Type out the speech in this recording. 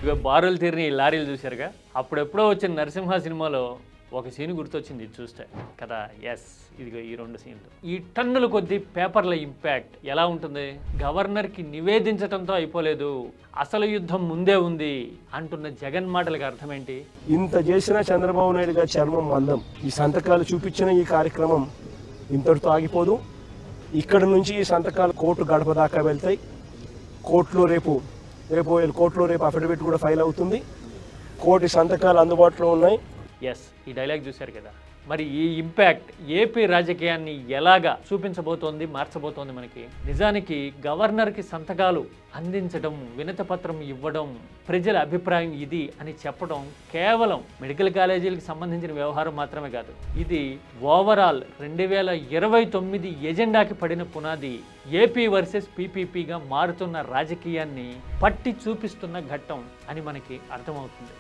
ఇక బారులు తీరిని ఈ లారీలు చూశారుగా, అప్పుడెప్పుడో వచ్చిన నరసింహ సినిమాలో ఒక సీన్ గుర్తొచ్చింది ఇది చూస్తే కదా. ఎస్, ఇదిగో ఈ 2 సీన్లు. ఈ టన్నుల కొద్దీ పేపర్ల ఇంపాక్ట్ ఎలా ఉంటుంది? గవర్నర్కి నివేదించడంతో అయిపోలేదు, అసలు యుద్ధం ముందే ఉంది అంటున్న జగన్ మాటలకు అర్థం ఏంటి? ఇంత చేసిన చంద్రబాబు నాయుడు గారి చర్మం మందం. ఈ సంతకాలు చూపించిన ఈ కార్యక్రమం ఇంతటితో ఆగిపోదు. ఇక్కడ నుంచి ఈ సంతకాలు కోర్టు గడప దాకా వెళ్తాయి. కోర్టులో రేపు అఫిడవిట్ కూడా ఫైల్ అవుతుంది. కోర్టు సంతకాలు అందుబాటులో ఉన్నాయి. ఎస్, ఈ డైలాగ్ చూశారు కదా. మరి ఈ ఇంపాక్ట్ ఏపీ రాజకీయాన్ని ఎలాగా చూపించబోతోంది, మార్చబోతోంది? మనకి నిజానికి గవర్నర్కి సంతకాలు అందించడం, వినతిపత్రం ఇవ్వడం, ప్రజల అభిప్రాయం ఇది అని చెప్పడం కేవలం మెడికల్ కాలేజీలకు సంబంధించిన వ్యవహారం మాత్రమే కాదు. ఇది ఓవరాల్ 2029 ఎజెండాకి పడిన పునాది. ఏపీ వర్సెస్ పీపీపీగా మారుతున్న రాజకీయాన్ని పట్టి చూపిస్తున్న ఘట్టం అని మనకి అర్థమవుతుంది.